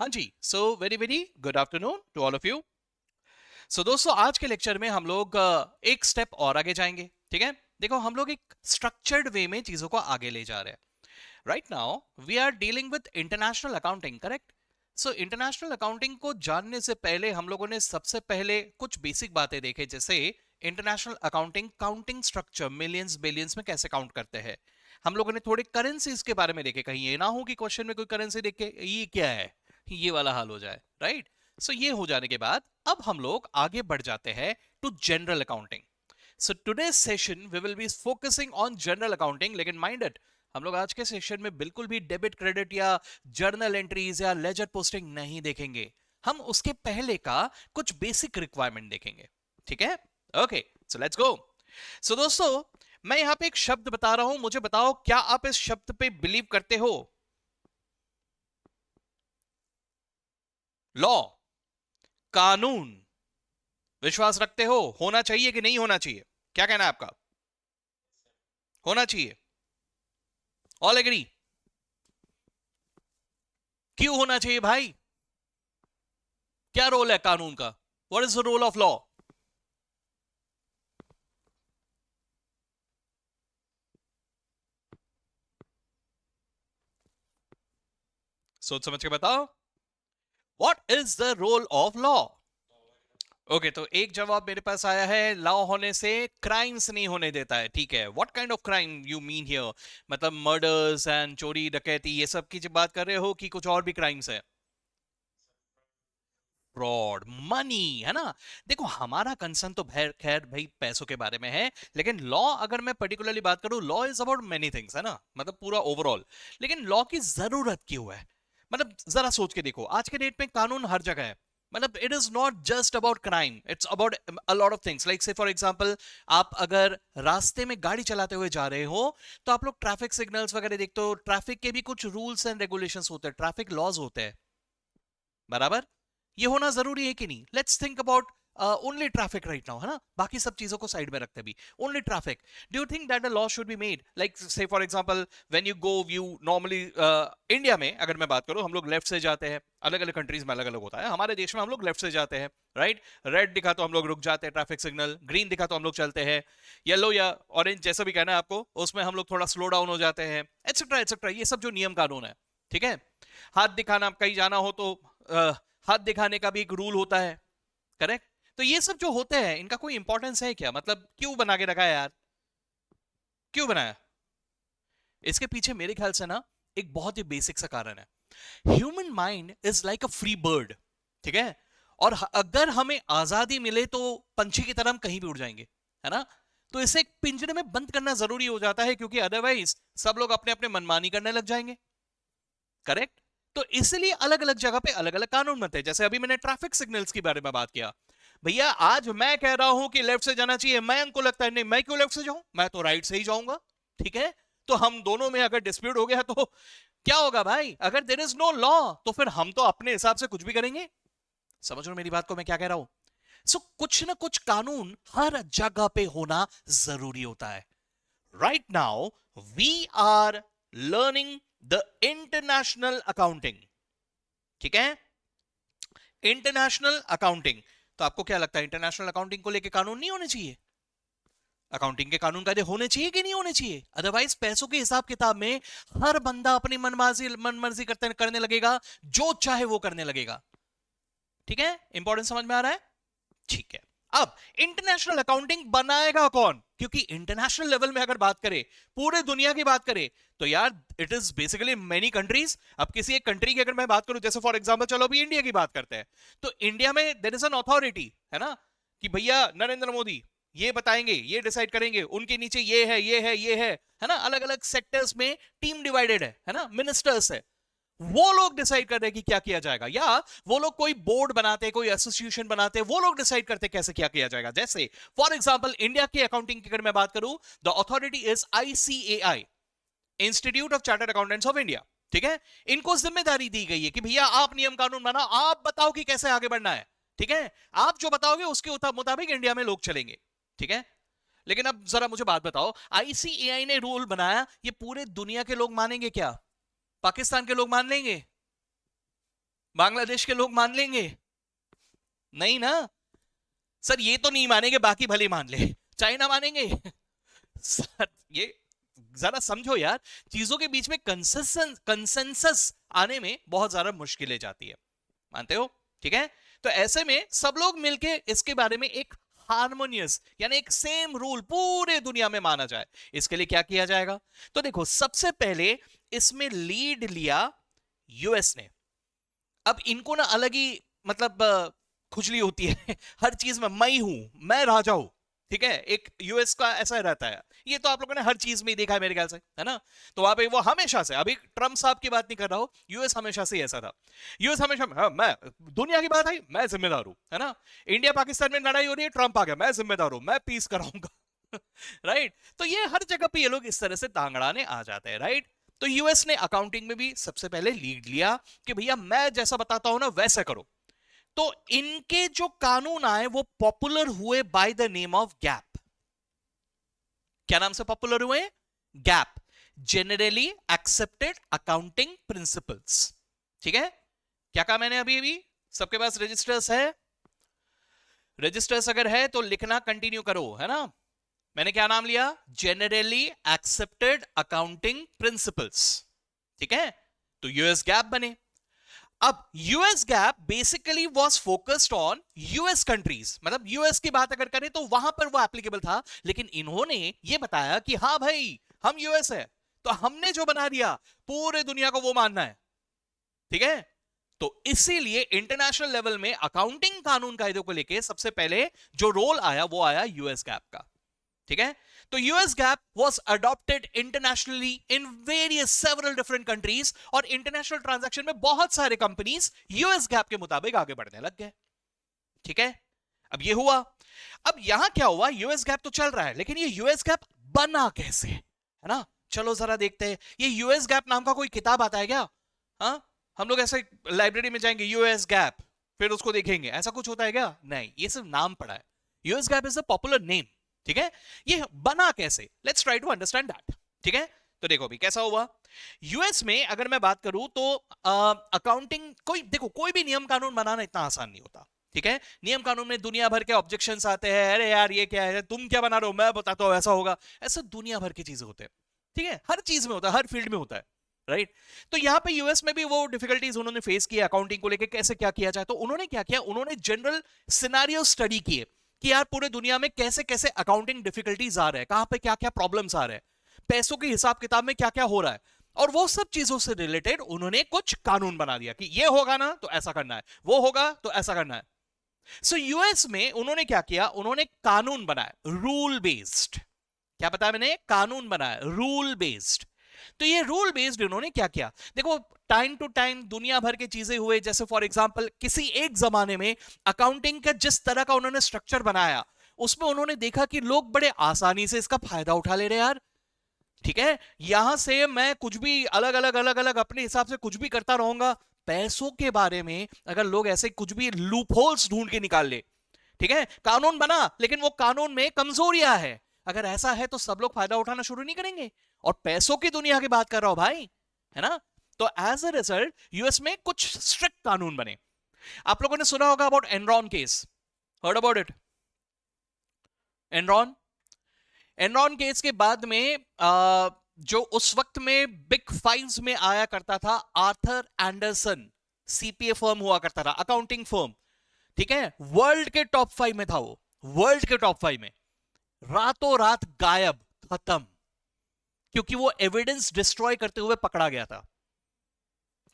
हाँ जी, so very very good afternoon to all of you. So दोस्तों, आज के लेक्चर में हम लोग एक स्टेप और आगे जाएंगे। ठीक है, देखो हम लोग एक स्ट्रक्चर्ड वे में चीजों को आगे ले जा रहे हैं। Right now we are dealing with international accounting, correct? So international accounting को जानने से पहले हम लोगों ने सबसे पहले कुछ बेसिक बातें देखे, जैसे international accounting counting structure millions billions में कैसे काउंट करते हैं। हम लोगों ने थोड़े करेंसीज के बारे में देखे, कहीं ये ना हो कि क्वेश्चन में कोई करेंसी देख के ये क्या है, ये वाला हाल हो जाए। राइट, सो ये हो जाने के बाद अब हम लोग आगे बढ़ जाते हैं to general accounting. So today session we will be focusing on general accounting, लेकिन माइंड इट, हम लोग आज के सेशन में बिल्कुल भी डेबिट क्रेडिट या जर्नल एंट्रीज या लेजर पोस्टिंग नहीं देखेंगे। हम उसके पहले का कुछ बेसिक रिक्वायरमेंट देखेंगे। ठीक है, ओके, सो लेट्स गो। सो दोस्तों, मैं यहां पे एक शब्द बता रहा हूं, मुझे बताओ क्या आप इस शब्द पे बिलीव करते हो? लॉ, कानून, विश्वास रखते हो? होना चाहिए कि नहीं होना चाहिए? क्या कहना है आपका? होना चाहिए। All agree? क्यों होना चाहिए भाई? क्या रोल है कानून का? What is the role of law? सोच समझ के बताओ, what is the role of law? Okay, तो एक जवाब मेरे पास आया है, लॉ होने से क्राइम्स नहीं होने देता है। ठीक है, what kind of crime you mean here? मतलब मर्डर्स एंड चोरी डकैती ये सब की जब बात कर रहे हो कि कुछ और भी क्राइम्स है? फ्रॉड, मनी, है ना? देखो हमारा कंसर्न तो खैर खैर भाई पैसों के बारे में है, लेकिन लॉ अगर मैं पर्टिकुलरली बात करूं, law is about many things, है ना? मतलब पूरा ओवरऑल। लेकिन लॉ की जरूरत क्यों है? मतलब जरा सोच के देखो, आज के डेट में कानून हर जगह है। मतलब it is not just about crime, it's about a lot of things. Like say for example, आप अगर रास्ते में गाड़ी चलाते हुए जा रहे हो, तो आप लोग ट्रैफिक सिग्नल्स वगैरह देखते हो, ट्रैफिक के भी कुछ रूल्स एंड रेगुलेशंस होते हैं, ट्रैफिक लॉज होते हैं, बराबर? ये होना जरूरी है कि नहीं? Let's think about only traffic right now, है ना? बाकी सब चीजों को साइड में रखते भी only traffic. Do you think that a law should be made? Like say for example, when you go view normally, India में अगर मैं बात करूं, हम लोग लेफ्ट से जाते हैं। अलग अलग कंट्रीज में अलग अलग होता है, हमारे देश में हम लोग लेफ्ट से जाते हैं। राइट, रेड दिखा तो हम लोग रुक जाते हैं ट्रैफिक सिग्नल, ग्रीन दिखा तो हम लोग चलते हैं, येलो या ऑरेंज जैसा भी कहना है आपको, उसमें हम लोग थोड़ा स्लो डाउन हो जाते हैं, एटसेट्रा एटसेट्रा। ये सब जो नियम कानून है, ठीक है? हाथ दिखाना, कहीं जाना हो तो हाथ दिखाने का भी एक रूल होता है, करेक्ट? तो ये सब जो होते हैं, इनका कोई इंपॉर्टेंस है क्या? मतलब क्यों बना के रखा है यार? क्यों बनाया? इसके पीछे मेरे ख्याल से ना एक बहुत ही बेसिक सा कारण है। Human mind is like a free bird, ठीक है? और अगर हमें आजादी मिले तो पंछी की तरह हम कहीं भी उड़ जाएंगे, है ना? तो इसे एक पिंजरे में बंद करना जरूरी हो जाता है, क्योंकि अदरवाइज सब लोग अपने अपने मनमानी करने लग जाएंगे, करेक्ट? तो इसलिए अलग अलग जगह पे अलग अलग कानून बनते हैं। जैसे अभी मैंने ट्रैफिक सिग्नल्स के बारे में बात किया, भैया आज मैं कह रहा हूं कि लेफ्ट से जाना चाहिए, मैं उनको लगता है नहीं, मैं क्यों लेफ्ट से जाऊं, मैं तो राइट से ही जाऊंगा। ठीक है, तो हम दोनों में अगर डिस्प्यूट हो गया तो क्या होगा भाई? अगर देयर इज नो लॉ, तो फिर हम तो अपने हिसाब से कुछ भी करेंगे। समझ लो मेरी बात को मैं क्या कह रहा हूं? कुछ ना कुछ कानून हर जगह पे होना जरूरी होता है। right now we are learning the international accounting, ठीक है? International accounting. तो आपको क्या लगता है, इंटरनेशनल अकाउंटिंग को लेके कानून नहीं होने चाहिए? अकाउंटिंग के कानून कायदे होने चाहिए कि नहीं होने चाहिए? अदरवाइज पैसों के हिसाब किताब में हर बंदा अपनी मनमर्जी करने लगेगा, जो चाहे वो करने लगेगा। ठीक है, इंपॉर्टेंस समझ में आ रहा है? ठीक है। अब इंटरनेशनल अकाउंटिंग बनाएगा कौन? क्योंकि इंटरनेशनल लेवल में अगर बात करें, पूरे दुनिया की बात करें, तो यार it is basically many countries. अब किसी एक कंट्री की अगर मैं बात करूं, जैसे फॉर एग्जांपल चलो अभी इंडिया की बात करते हैं, तो इंडिया में देयर इज एन अथॉरिटी, है ना? कि भैया नरेंद्र मोदी ये बताएंगे, ये डिसाइड करेंगे, उनके नीचे ये है, ये है, ये है ना? अलग अलग सेक्टर्स में टीम डिवाइडेड है ना? मिनिस्टर्स है, वो लोग डिसाइड कर रहे हैं कि क्या किया जाएगा, या वो लोग कोई बोर्ड बनाते, कोई एसोसिएशन बनाते, वो लोग डिसाइड करते कैसे क्या किया जाएगा। जैसे फॉर एग्जांपल इंडिया की अकाउंटिंग की अगर मैं बात करूं, the authority is ICAI, institute of chartered accountants of India. ठीक है, इनको जिम्मेदारी दी गई है कि भैया आप नियम कानून बनाओ, आप बताओ कि कैसे आगे बढ़ना है। ठीक है, आप जो बताओगे उसके मुताबिक इंडिया में लोग चलेंगे। ठीक है, लेकिन अब जरा मुझे बात बताओ, आईसीएआई ने रूल बनाया, ये पूरे दुनिया के लोग मानेंगे क्या? पाकिस्तान के लोग मान लेंगे? बांग्लादेश के लोग मान लेंगे? नहीं ना सर, ये तो नहीं मानेंगे, बाकी भले मान ले। चाइना मानेंगे? सर ये जरा समझो यार, चीजों के बीच में कंसेंसस आने में बहुत ज्यादा मुश्किलें जाती है, मानते हो? ठीक है, तो ऐसे में सब लोग मिलके इसके बारे में एक हार्मोनियस यानी एक सेम रूल पूरे दुनिया में माना जाए, इसके लिए क्या किया जाएगा? तो देखो, सबसे पहले इसमें लीड लिया यूएस ने। अब इनको ना अलग ही मतलब खुजली होती है हर चीज में मैं ही हूं, मैं राजा हूं। ठीक है, एक यूएस का ऐसा रहता है, ये तो आप लोगों ने हर चीज में ही देखा है मेरे ख्याल से, है ना? तो वहां पे वो हमेशा से, अभी ट्रम्प साहब की बात नहीं कर रहा हूं, यूएस हमेशा से ऐसा था। यूएस हमेशा हाँ, मैं दुनिया की बात आई, मैं जिम्मेदार हूं, है ना? इंडिया पाकिस्तान में लड़ाई हो रही है, ट्रम्प आ गया, मैं जिम्मेदार हूं, मैं पीस कराऊंगा राइट? तो ये हर जगह पे ये लोग इस तरह से तांगड़ाने आ जाते हैं, राइट? तो यूएस ने अकाउंटिंग में भी सबसे पहले लीड लिया कि भैया मैं जैसा बताता हूं ना वैसा करो। तो इनके जो कानून आए वो पॉपुलर हुए bye the name of gap. क्या नाम से पॉपुलर हुए? Gap, generally accepted accounting principles. ठीक है, क्या कहा मैंने अभी अभी? सबके पास रजिस्टर्स है? रजिस्टर्स अगर है तो लिखना कंटिन्यू करो, है ना? मैंने क्या नाम लिया? Generally accepted accounting principles. ठीक है, तो यूएस गैप बने। अब US gap basically was focused on US countries, मतलब यूएस की बात अगर करें तो वहां पर वो एप्लीकेबल था, लेकिन इन्होंने ये बताया कि हाँ भाई हम यूएस है, तो हमने जो बना दिया पूरे दुनिया को वो मानना है। ठीक है, तो इसीलिए इंटरनेशनल लेवल में अकाउंटिंग कानून कायदों को लेके सबसे पहले जो रोल आया वो आया यूएस गैप का। ठीक है, तो US gap was adopted internationally in various several different countries, और इंटरनेशनल ट्रांजैक्शन में बहुत सारे कंपनीज यूएस गैप के मुताबिक आगे बढ़ने लग गए। ठीक है, अब ये हुआ। अब यहां क्या हुआ? यूएस गैप तो चल रहा है, लेकिन ये यूएस गैप बना कैसे, है ना? चलो जरा देखते हैं। ये यूएस गैप नाम का कोई किताब आता है क्या? हाँ, हम लोग ऐसे लाइब्रेरी में जाएंगे यूएस गैप फिर उसको देखेंगे, ऐसा कुछ होता है क्या? नहीं, ये सिर्फ नाम पड़ा है। US GAAP is a popular name. ठीक है, ये बना कैसे? Let's try to understand that. ठीक है, तो देखो अभी कैसा हुआ। यूएस में अगर मैं बात करूं तो अकाउंटिंग कोई देखो, कोई भी नियम कानून बनाना इतना आसान नहीं होता। ठीक है, नियम कानून में दुनिया भर के ऑब्जेक्शंस आते हैं, अरे यार ये क्या है, तुम क्या बना रहे हो, मैं बताता हूं ऐसा होगा, ऐसा दुनिया भर की चीजें होते हैं। ठीक है, हर चीज में होता है, हर फील्ड में होता है, राइट? तो यहां पे यूएस में भी वो डिफिकल्टीज उन्होंने फेस किया अकाउंटिंग को लेके, कैसे क्या किया जाए। तो उन्होंने क्या किया, उन्होंने जनरल सिनेरियो स्टडी किए कि यार पूरे दुनिया में कैसे कैसे अकाउंटिंग डिफिकल्टीज आ रहे हैं, कहां पे क्या क्या प्रॉब्लम्स आ रहे हैं, पैसों के हिसाब किताब में क्या क्या हो रहा है, और वो सब चीजों से रिलेटेड उन्होंने कुछ कानून बना दिया कि ये होगा ना तो ऐसा करना है, वो होगा तो ऐसा करना है। सो यूएस में उन्होंने क्या किया, उन्होंने कानून बनाया रूल बेस्ड। क्या बताया मैंने? कानून बनाया रूल बेस्ड। तो ये रूल बेस्ड उन्होंने क्या किया, देखो टाइम टू टाइम दुनिया भर के चीजें हुए, जैसे फॉर एग्जांपल किसी एक जमाने में अकाउंटिंग का जिस तरह का उन्होंने स्ट्रक्चर बनाया, उसमें उन्होंने देखा कि लोग बड़े आसानी से इसका फायदा उठा ले रहे यार। ठीक है, यहां से मैं कुछ भी अलग अलग अलग अलग अपने हिसाब से कुछ भी करता रहूंगा, पैसों के बारे में अगर लोग ऐसे कुछ भी लूप होल्स ढूंढ के निकाल ले। ठीक है, कानून बना लेकिन वो कानून में कमजोरियां है, अगर ऐसा है तो सब लोग फायदा उठाना शुरू नहीं करेंगे। और पैसों की दुनिया की बात कर रहा हूं भाई, है ना? तो एज अ रिजल्ट यूएस में कुछ स्ट्रिक्ट कानून बने। आप लोगों ने सुना होगा about Enron case, heard about it? Enron, Enron case के बाद में जो उस वक्त में बिग फाइव्स में आया करता था, आर्थर एंडरसन, सीपीए फर्म हुआ करता था, अकाउंटिंग फर्म। ठीक है, वर्ल्ड के टॉप 5 में था वो, वर्ल्ड के टॉप 5 में, रातों रात गायब, खत्म, क्योंकि वो एविडेंस डिस्ट्रॉय करते हुए पकड़ा गया था।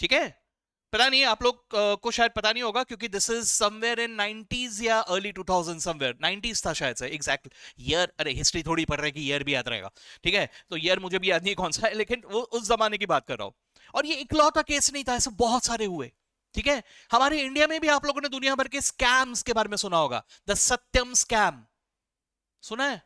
ठीक है, पता नहीं आप लोग को शायद पता नहीं होगा, क्योंकि this is somewhere in 90s या अर्ली 2000, समवेयर 90s था शायद से, एग्जैक्ट ईयर, अरे हिस्ट्री थोड़ी पढ़ रहे कि ईयर भी याद रहेगा। ठीक है, तो ईयर मुझे भी याद नहीं कौन सा है, लेकिन वो उस जमाने की बात कर रहा हूं। और ये इकलौता केस नहीं था, ऐसे बहुत सारे हुए। ठीक है, हमारे इंडिया में भी आप लोगों ने दुनिया भर के स्कैम्स के बारे में सुना होगा, द सत्यम स्कैम, सुना है?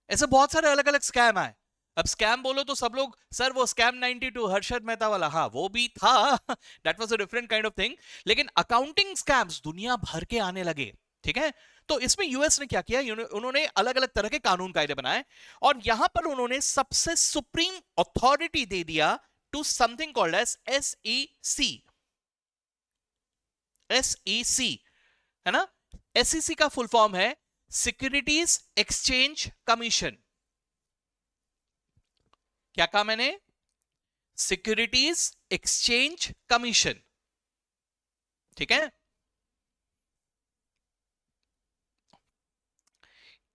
ऐसे बहुत सारे अलग अलग स्कैम आए। अब स्कैम बोलो तो सब लोग सर वो स्कैम 92 हर्षद मेहता वाला, हाँ वो भी था that was a different kind of thing, लेकिन अकाउंटिंग स्कैम्स दुनिया भर के आने लगे। ठीक है, तो इसमें यूएस ने क्या किया, उन्होंने अलग अलग तरह के कानून कायदे बनाए, और यहां पर उन्होंने सबसे सुप्रीम अथॉरिटी दे दिया to something called as SEC, SEC, है ना? SEC का फुल फॉर्म है सिक्योरिटीज एक्सचेंज कमीशन। क्या कहा मैंने? सिक्योरिटीज एक्सचेंज कमीशन, ठीक है?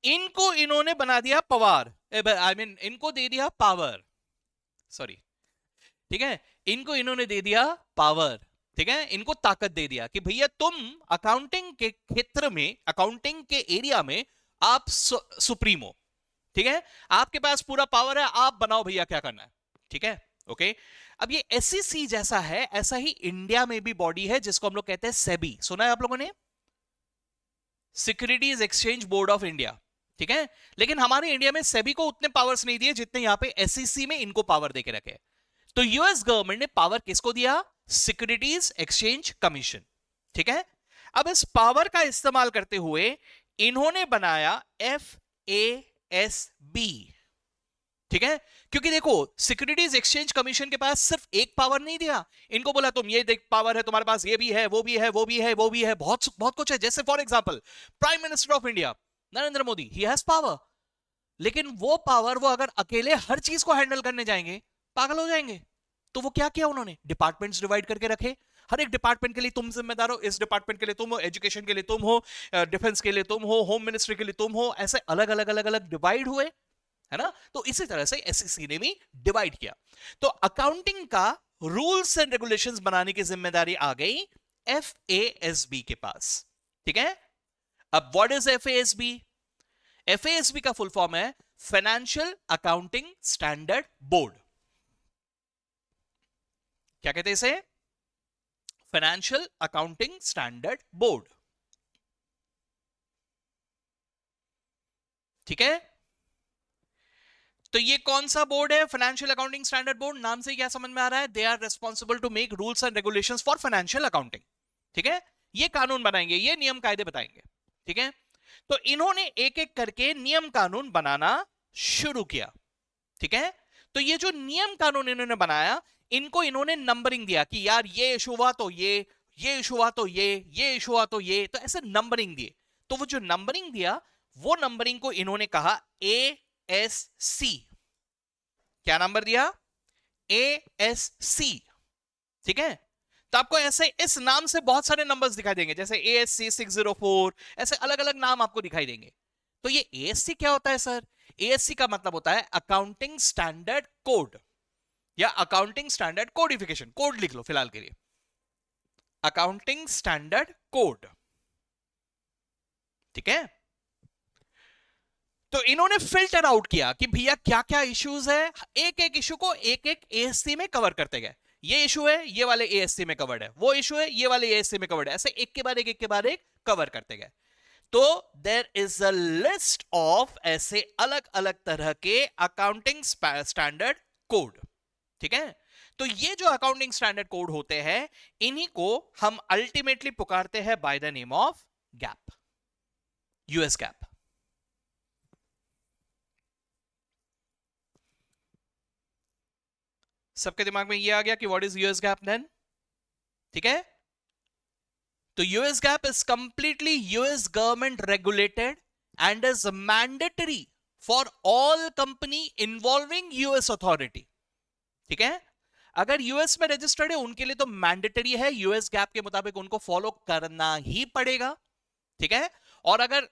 इनको इन्होंने बना दिया पवार, आई मीन इनको दे दिया पावर, सॉरी, ठीक है? इनको इन्होंने दे दिया पावर, ठीक है? इनको ताकत दे दिया कि भैया तुम अकाउंटिंग के क्षेत्र में, अकाउंटिंग के एरिया में आप सुप्रीम हो, ठीक है? आपके पास पूरा पावर है, आप बनाओ भैया क्या करना है, ठीक है? ओके। अब ये एसईसी जैसा है, ऐसा ही इंडिया में भी बॉडी है जिसको हम लोग कहते हैं सेबी। सुना है आप लोगों ने? Securities exchange board of India, ठीक है? लेकिन हमारे इंडिया में सेबी को उतने पावर्स नहीं दिए जितने यहां पे एसईसी में इनको पावर देके रखे। तो यूएस गवर्नमेंट ने पावर किसको दिया? सिक्योरिटीज एक्सचेंज कमीशन, ठीक है? अब इस पावर का इस्तेमाल करते हुए इन्होंने बनाया FASB, ठीक है? क्योंकि देखो सिक्योरिटीज एक्सचेंज कमीशन के पास सिर्फ एक पावर नहीं दिया, इनको बोला तुम ये देख पावर है तुम्हारे पास, ये भी है, वो भी है, वो भी है, वो भी है, बहुत बहुत कुछ है। जैसे for example prime minister of India Narendra Modi, he has power, लेकिन वो पावर वो अगर अकेले हर चीज को हैंडल करने जाएंगे पागल हो जाएंगे। तो वो क्या किया उन्होंने? डिपार्टमेंट्स डिवाइड करके रखे, हर एक डिपार्टमेंट के लिए तुम जिम्मेदार हो, इस डिपार्टमेंट के लिए तुम हो, एजुकेशन के लिए तुम हो, डिफेंस के लिए तुम हो, होम मिनिस्ट्री के लिए तुम हो, ऐसे अलग अलग अलग अलग डिवाइड हुए, है ना? तो इसी तरह से एसईसी ने भी डिवाइड किया। तो अकाउंटिंग का रूल्स एंड रेगुलेशंस बनाने की जिम्मेदारी आ गई FASB के पास, ठीक है? अब व्हाट इज FASB? FASB का फुल फॉर्म है फाइनेंशियल अकाउंटिंग स्टैंडर्ड बोर्ड। क्या कहते हैं इसे? फाइनेंशियल अकाउंटिंग स्टैंडर्ड बोर्ड, ठीक है? तो ये कौन सा बोर्ड है? Financial accounting standard board. नाम से क्या समझ में आ रहा है? They are responsible to make rules and regulations for financial accounting, ठीक है? ये कानून बनाएंगे, ये नियम कायदे बताएंगे, ठीक है? तो इन्होंने एक एक करके नियम कानून बनाना शुरू किया, ठीक है? तो ये जो नियम कानून इन्होंने बनाया, इनको इन्होंने नंबरिंग दिया कि यार ये इशू हुआ तो ये इशू हुआ तो ये इशू हुआ तो ये, तो ऐसे नंबरिंग दिए। तो वो जो नंबरिंग दिया, वो नंबरिंग को इन्होंने कहा ASC। क्या नंबर दिया? ASC, ठीक है? तो आपको ऐसे इस नाम से बहुत सारे नंबर्स दिखाई देंगे, जैसे ASC 604, ऐसे अलग अलग नाम आपको दिखाई देंगे। तो ये ASC क्या होता है सर? ASC का मतलब होता है अकाउंटिंग स्टैंडर्ड कोड या अकाउंटिंग स्टैंडर्ड कोडिफिकेशन। कोड लिख लो फिलहाल के लिए, अकाउंटिंग स्टैंडर्ड कोड, ठीक है? तो इन्होंने फिल्टर आउट किया कि भैया क्या क्या इश्यूज है, एक एक इशू को एक एक ASC में कवर करते गए। ये इशू है, ये वाले ASC में कवर्ड है, वो इशू है, ये वाले ASC में कवर्ड है, ऐसे एक के बाद एक के बाद एक कवर करते गए। तो there is a list of ऐसे अलग अलग तरह के अकाउंटिंग स्टैंडर्ड कोड, ठीक है? तो ये जो अकाउंटिंग स्टैंडर्ड कोड होते हैं, इन्हीं को हम अल्टीमेटली पुकारते हैं by the name of GAAP, US GAAP. सबके दिमाग में ये आ गया कि what is US GAAP then, ठीक है? तो US GAAP is completely US government regulated and is mandatory for all company involving US authority, ठीक है? अगर US में रजिस्टर्ड है उनके लिए तो मैंडेटरी है, US गैप के मुताबिक उनको फॉलो करना ही पड़ेगा, ठीक है? और अगर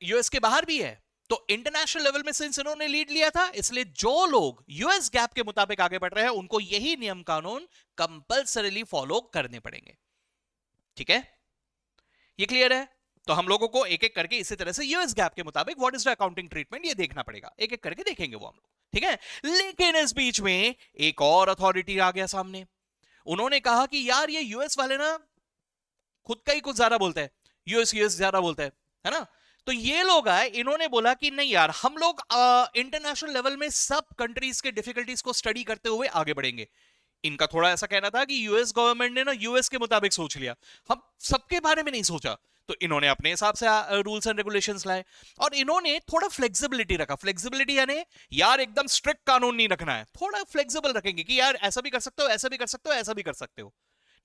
US के बाहर भी है तो इंटरनेशनल लेवल में सिंस इन्होंने लीड लिया था, इसलिए जो लोग US गैप के मुताबिक आगे बढ़ रहे हैं उनको यही नियम कानून कंपल्सरीली फॉलो करने पड़ेंगे, ठीक है? ये क्लियर है? तो हम लोगों को एक एक करके इसी तरह से US गैप के मुताबिक what is the accounting treatment ये देखना पड़ेगा, एक एक करके देखेंगे वो हम लोग, ठीक है? लेकिन इस बीच में एक और अथॉरिटी आ गया सामने। उन्होंने कहा कि यार ये US वाले ना खुद का ही कुछ ज्यादा बोलते हैं, US ज्यादा बोलते हैं, है ना? तो ये लोग आए, इन्होंने बोला कि नहीं यार, हम लोग इंटरनेशनल लेवल में सब कंट्रीज के डिफिकल्टीज को स्टडी करते हुए आगे बढ़ेंगे। इनका थोड़ा ऐसा कहना था कि US गवर्नमेंट ने ना US के मुताबिक सोच लिया, हम सबके बारे में नहीं सोचा। तो इन्होंने अपने हिसाब से रूल्स एंड रेगुलेशंस लाए और इन्होंने थोड़ा फ्लेक्सिबिलिटी रखा। फ्लेक्सिबिलिटी यानी यार एकदम स्ट्रिक्ट कानून नहीं रखना है, थोड़ा फ्लेक्सिबल रखेंगे कि यार ऐसा भी कर सकते हो, ऐसा भी कर सकते हो, ऐसा भी कर सकते हो,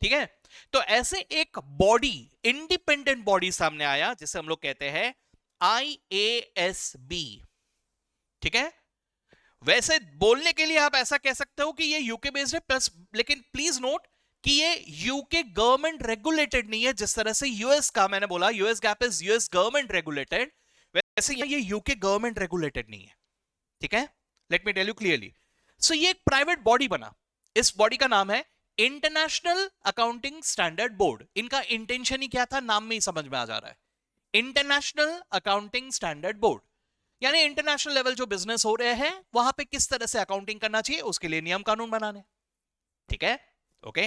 ठीक है। तो ऐसे एक बॉडी, इंडिपेंडेंट बॉडी सामने आया जिसे हम लोग कहते हैं IASB। ठीक है। वैसे बोलने के लिए आप ऐसा कह सकते हो कि ये यूके बेस्ड है प्लस, लेकिन प्लीज नोट कि ये यूके गवर्नमेंट रेगुलेटेड नहीं है। जिस तरह से यूएस का मैंने बोला US GAAP is US government regulated, वैसे ये यूके गवर्नमेंट रेगुलेटेड नहीं है। ठीक है, let me tell you clearly. So ये एक प्राइवेट बॉडी बना, इस बॉडी का नाम है इंटरनेशनल अकाउंटिंग स्टैंडर्ड बोर्ड। इनका इंटेंशन ही क्या था, नाम में ही समझ में आ जा रहा है, इंटरनेशनल अकाउंटिंग स्टैंडर्ड बोर्ड। यानी इंटरनेशनल लेवल जो बिजनेस हो रहे हैं वहां पे किस तरह से अकाउंटिंग करना चाहिए उसके लिए नियम कानून बनाने। ठीक है, ओके।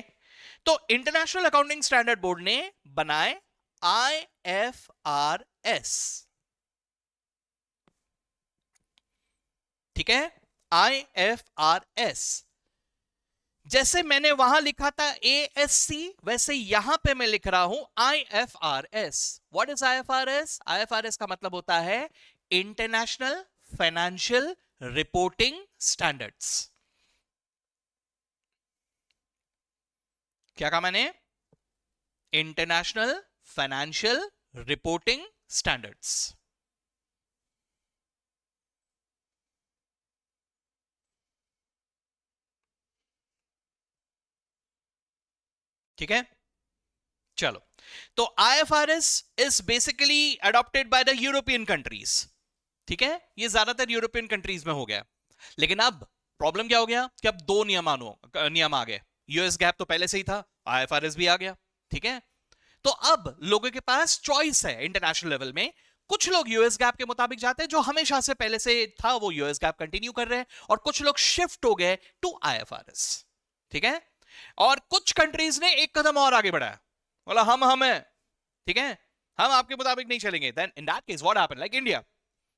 तो इंटरनेशनल अकाउंटिंग स्टैंडर्ड बोर्ड ने बनाए IFRS। ठीक है, IFRS। जैसे मैंने वहां लिखा था ASC, वैसे यहां पे मैं लिख रहा हूं IFRS। What is IFRS? IFRS का मतलब होता है इंटरनेशनल फाइनेंशियल रिपोर्टिंग स्टैंडर्ड्स। क्या कहा मैंने? International financial reporting standards. ठीक है, चलो। तो IFRS is basically adopted by the European countries. ठीक है, ये ज्यादातर यूरोपियन कंट्रीज में हो गया। लेकिन अब प्रॉब्लम क्या हो गया कि अब दो नियम आ गए। यूएस गैप तो पहले से ही था, IFRS भी आ गया। ठीक है, तो अब लोगों के पास चॉइस है इंटरनेशनल लेवल में। कुछ लोग यूएस गैप के मुताबिक जाते हैं, जो हमेशा से पहले से था वो यूएस गैप कंटिन्यू कर रहे हैं, और कुछ लोग शिफ्ट हो गए टू IFRS। ठीक है, और कुछ कंट्रीज ने एक कदम और आगे बढ़ाया, बोला हम है, ठीक है, हम आपके मुताबिक नहीं चलेंगे। Then in that case what happened, like India.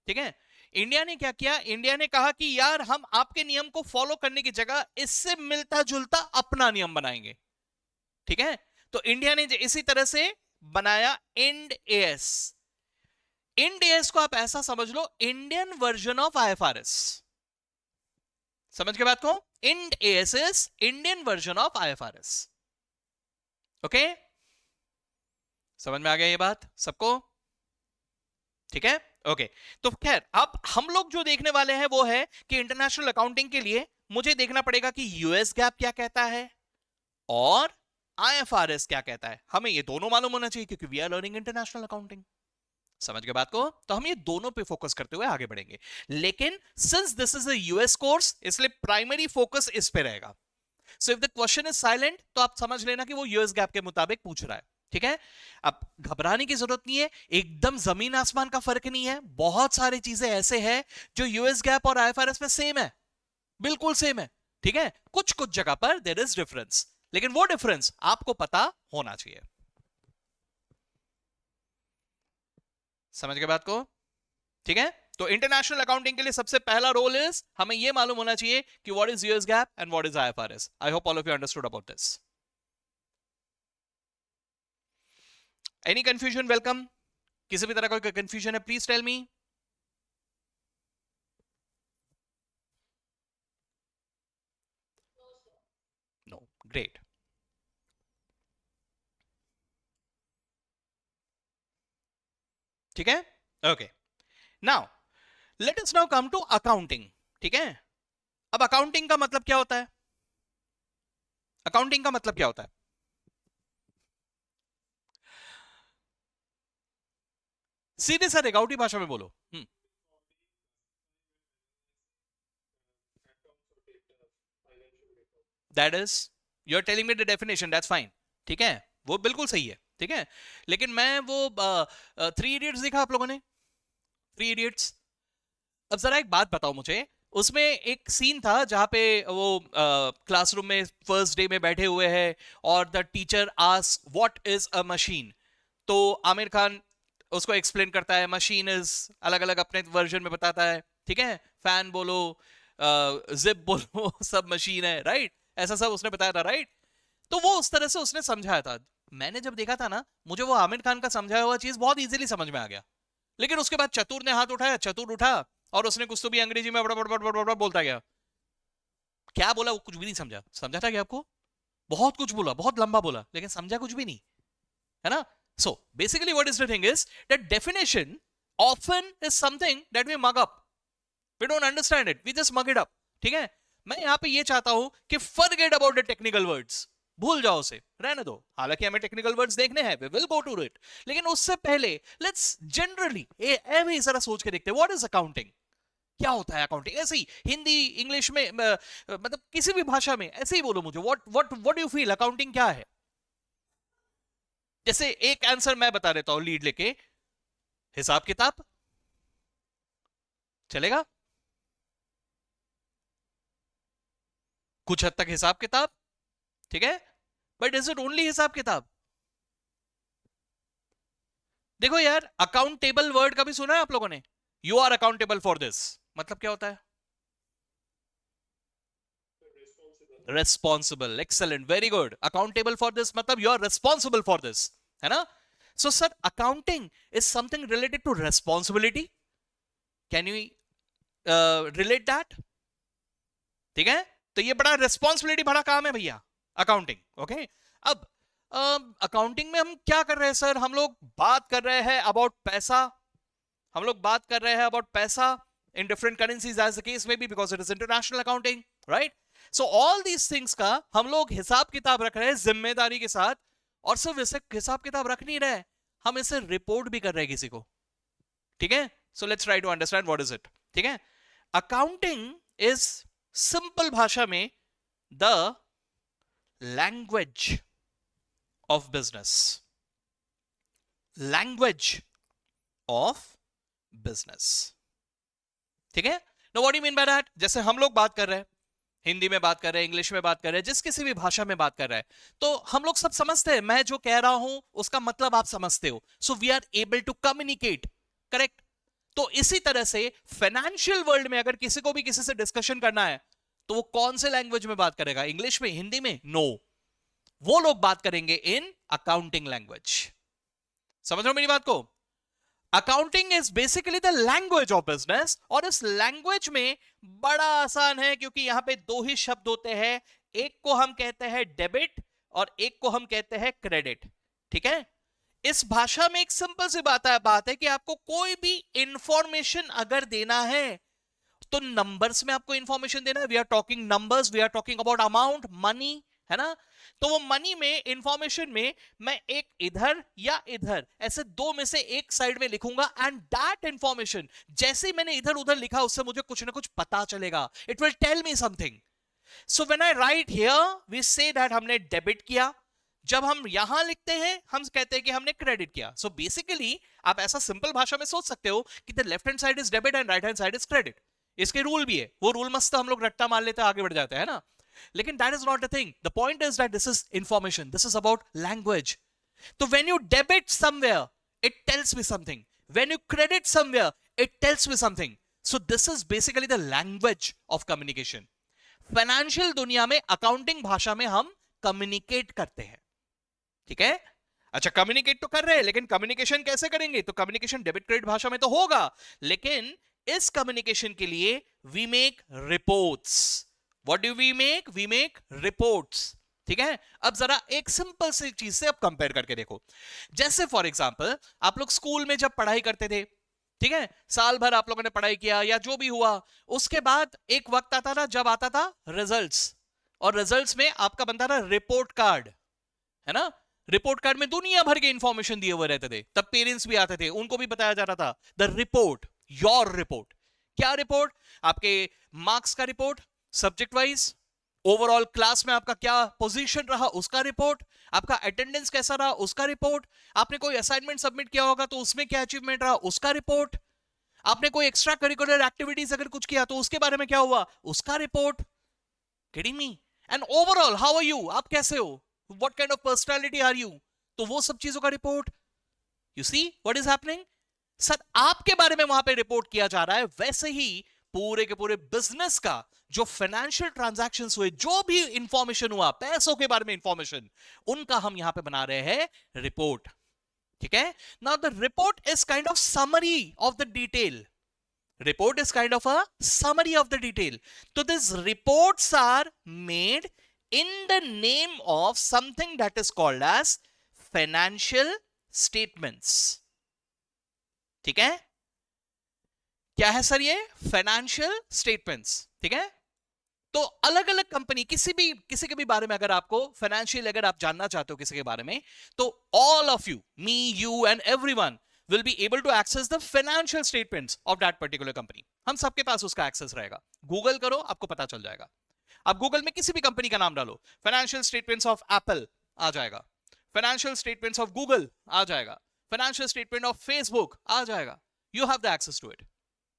ठीक है, इंडिया ने क्या किया, इंडिया ने कहा कि यार हम आपके नियम को फॉलो करने की जगह इससे मिलता जुलता अपना नियम बनाएंगे। ठीक है, तो इंडिया ने इसी तरह से बनाया इंड AS। इंड AS को आप ऐसा समझ लो, इंडियन वर्जन ऑफ IFRS। समझ के बात को? Ind AS is Indian version of IFRS। Okay, समझ में आ गया ये बात सबको? ठीक है, ओके। तो खैर अब हम लोग जो देखने वाले हैं वो है कि इंटरनेशनल अकाउंटिंग के लिए मुझे देखना पड़ेगा कि यूएस गैप क्या कहता है और IFRS क्या कहता है। हमें ये दोनों मालूम होना चाहिए क्योंकि we are learning international accounting. समझ के बात को? तो हम ये दोनों पे फोकस करते हुए आगे बढ़ेंगे। लेकिन since this is a US course, इसलिए प्राइमरी फोकस इस पे रहेगा। So if the question is silent तो आप समझ लेना कि वो यूएस गैप के मुताबिक पूछ रहा है। ठीक है, अब घबराने की जरूरत नहीं है, एकदम जमीन आसमान का फर्क नहीं है। बहुत सारी चीजें ऐसे हैं जो यूएस गैप और IFRS में सेम है, बिल्कुल सेम है। ठीक है, कुछ कुछ जगह पर देयर इज डिफरेंस, लेकिन वो डिफरेंस आपको पता होना चाहिए। समझ के बात को? ठीक है, तो इंटरनेशनल अकाउंटिंग के लिए सबसे पहला रोल इज हमें यह मालूम होना चाहिए कि what is US GAAP and what is IFRS। I hope all of you understood about this. Any confusion? Welcome. किसी भी तरह का कोई कंफ्यूजन है please tell me. No, great. ठीक है, okay. Now let us now come to accounting. ठीक है, अब अकाउंटिंग का मतलब क्या होता है? अकाउंटिंग का मतलब क्या होता है? सीधे सर रेगाउटी भाषा में बोलो। That is, you are telling me the definition, that's fine. ठीक है, वो बिल्कुल सही है। ठीक है, लेकिन मैं वो 3 इडियट्स देखा आप लोगों ने? 3 इडियट्स। अब जरा एक बात बताओ मुझे, उसमें एक सीन था जहां पे वो क्लासरूम में फर्स्ट डे में बैठे हुए हैं और the teacher ask what is a machine. तो आमिर खान उसको एक्सप्लेन करता है, मशीन इज, अलग अलग अपने वर्जन में बताता है। ठीक है, फैन बोलो, जिप बोलो सब मशीन है, राइट? ऐसा सब उसने बताया था, राइट? तो वो उस तरह से उसने समझाया था। मैंने जब देखा था ना, मुझे वो आमिर खान का समझाया हुआ चीज बहुत इजीली समझ में आ गया। लेकिन उसके बाद चतुर ने हाथ उठाया, चतुर उठा और उसने कुछ तो भी अंग्रेजी में बड़ा बड़ा बड़ा बड़ा बोलता गया। क्या बोला वो कुछ भी नहीं समझा। समझा था क्या आपको? बहुत कुछ बोला, बहुत लंबा बोला, लेकिन समझा कुछ भी नहीं, है ना? So basically what is the thing is that definition often is something that we mug up. We don't understand it, we just mug it up. ठीक है? मैं यहां पे ये चाहता हूं कि forget about the technical words, भूल जाओ उसे, रहने दो। हालांकि हमें टेक्निकल वर्ड्स देखने हैं, we will go to it, लेकिन उससे पहले लेट्स जनरली ऐसे जरा सोच के देखते हैं, व्हाट इज अकाउंटिंग? क्या होता है अकाउंटिंग? ऐसे ही हिंदी इंग्लिश में मतलब किसी भी भाषा में ऐसे ही बोलो मुझे, व्हाट यू फील अकाउंटिंग क्या है? जैसे एक आंसर मैं बता देता हूं लीड लेके, हिसाब किताब, चलेगा? कुछ हद तक हिसाब किताब, ठीक है, बट इज इट ओनली हिसाब किताब? देखो यार, अकाउंटेबल वर्ड कभी सुना है आप लोगों ने? You are accountable for this, मतलब क्या होता है? Responsible, excellent, very good. Accountable for this मतलब you are responsible for this, है ना? So sir, accounting is something related to responsibility, can you relate that? ठीक है, तो ये बड़ा रेस्पॉन्सिबिलिटी भरा काम है भैया, अकाउंटिंग। ओके, अब अकाउंटिंग में हम क्या कर रहे हैं सर? हम लोग बात कर रहे हैं अबाउट पैसा, हम लोग बात कर रहे हैं अबाउट पैसा in different currencies as the case may be, because it is international accounting, right? So all these things का हम लोग हिसाब किताब रख रहे हैं जिम्मेदारी के साथ, और सिर्फ इसे हिसाब किताब रख नहीं रहे, हम इसे रिपोर्ट भी कर रहे हैं किसी को, ठीक है? So let's try to understand what is it, ठीक है? अकाउंटिंग इज सिंपल भाषा में the language of business, language of business, ठीक है? No what you mean by that? जैसे हम लोग बात कर रहे हैं, हिंदी में बात कर रहे हैं, इंग्लिश में बात कर रहे हैं, जिस किसी भी भाषा में बात कर रहे हैं, तो हम लोग सब समझते हैं, मैं जो कह रहा हूं उसका मतलब आप समझते हो, so we are able to communicate, correct? तो इसी तरह से फाइनेंशियल वर्ल्ड में अगर किसी को भी किसी से डिस्कशन करना है, तो वो कौन से लैंग्वेज में बात करेगा? इंग्लिश में, हिंदी में? नो, वो लोग बात करेंगे इन अकाउंटिंग लैंग्वेज। समझ रहे हो मेरी बात को? Accounting is basically the language of business, और इस लैंग्वेज में बड़ा आसान है, क्योंकि यहां पे दो ही शब्द होते हैं, एक को हम कहते हैं डेबिट और एक को हम कहते हैं क्रेडिट, ठीक है? इस भाषा में एक सिंपल सी बात है कि आपको कोई भी इंफॉर्मेशन अगर देना है, तो नंबर्स में आपको इंफॉर्मेशन देना है। We are talking numbers, we are talking about amount, money, है ना? तो वो मनी में इंफॉर्मेशन में मैं एक इधर या इधर ऐसे दो में से एक साइड में लिखूंगा, एंड दैट इंफॉर्मेशन जैसे ही मैंने इधर उधर लिखा उससे मुझे कुछ ना कुछ पता चलेगा, it will tell me something. So when I write here we say that हमने डेबिट किया, जब हम यहां लिखते हैं हम कहते हैं कि हमने क्रेडिट किया। सो बेसिकली आप ऐसा सिंपल भाषा में सोच सकते हो कि the left hand side is debit and right hand side is credit. इसके रूल भी है, वो रूल मस्त हम लोग रट्टा मार लेते हैं, आगे बढ़ जाते हैं ना, लेकिन that is not the thing. The point is that this is information, this is about language. तो when you debit somewhere it tells me something, when you credit somewhere it tells me something. So this is basically the language of communication. Financial दुनिया में, accounting भाषा में हम communicate करते हैं, ठीक है? अच्छा, कम्युनिकेट तो कर रहे हैं, लेकिन कम्युनिकेशन कैसे करेंगे? तो कम्युनिकेशन डेबिट क्रेडिट भाषा में तो होगा, लेकिन इस कम्युनिकेशन के लिए we make reports. What do we make? We make reports, ठीक है? अब जरा एक सिंपल सी चीज से अब कंपेयर करके देखो। जैसे फॉर एग्जांपल आप लोग स्कूल में जब पढ़ाई करते थे, ठीक है, साल भर आप लोगों ने पढ़ाई किया या जो भी हुआ, उसके बाद एक वक्त आता था जब आता था रिजल्ट्स, और रिजल्ट्स में आपका बनता था रिपोर्ट कार्ड, है ना? रिपोर्ट कार्ड में दुनिया भर के इंफॉर्मेशन दिए हुए रहते थे, तब पेरेंट्स भी आते थे, उनको भी बताया जा रहा था द रिपोर्ट, योर रिपोर्ट। क्या रिपोर्ट? आपके मार्क्स का report, subject wise, overall class में आपका क्या पोजीशन रहा उसका रिपोर्ट, आपका अटेंडेंस कैसा रहा उसका रिपोर्ट, आपने कोई असाइनमेंट सबमिट किया होगा तो उसमें क्या अचीवमेंट रहा उसका रिपोर्ट, आपने कोई एक्स्ट्रा करिकुलर एक्टिविटीज अगर कुछ किया तो उसके बारे में क्या हुआ उसका report. Kidding me? And overall how are you, आप कैसे हो, what kind of personality are you, तो वो सब चीजों का report. You see what is happening? Sir, आपके बारे में वहां पे रिपोर्ट किया जा रहा है, वैसे ही पूरे के पूरे बिजनेस का जो फाइनेंशियल ट्रांजैक्शंस हुए, जो भी इंफॉर्मेशन हुआ, पैसों के बारे में इंफॉर्मेशन, उनका हम यहां पे बना रहे हैं रिपोर्ट, ठीक है? Now the report is kind of summary of the detail, report is kind of a summary of the detail. So these reports are made in the name of something that is called as financial statements. ठीक है, क्या है sir ये? Financial statements. ठीक है, तो अलग अलग कंपनी किसी के भी बारे में अगर आपको फाइनेंशियल अगर आप जानना चाहते हो किसी के बारे में, तो all of you, me, you and everyone will be able to access the financial statements of that particular company. हम सबके पास उसका एक्सेस रहेगा. गूगल करो, आपको पता चल जाएगा. आप गूगल में किसी भी कंपनी का नाम डालो, फाइनेंशियल स्टेटमेंट्स ऑफ एप्पल आ जाएगा, फाइनेंशियल स्टेटमेंट्स ऑफ गूगल आ जाएगा, फाइनेंशियल स्टेटमेंट ऑफ फेसबुक आ जाएगा. You have the access to it.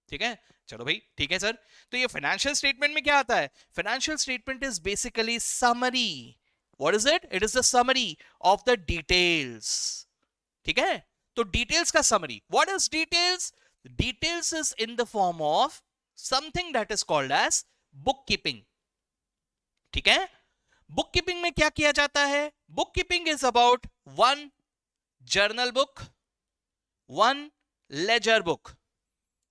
ठीक है, चलो भाई, ठीक है सर. तो ये फाइनेंशियल स्टेटमेंट में क्या आता है? Financial statement is basically summary. What is it? It is the summary of the details. ठीक है, तो डिटेल्स का summary. What is details? Details is in the form of something that is called as book keeping. ठीक है, book keeping में क्या किया जाता है? Book keeping is about one journal book, one ledger book,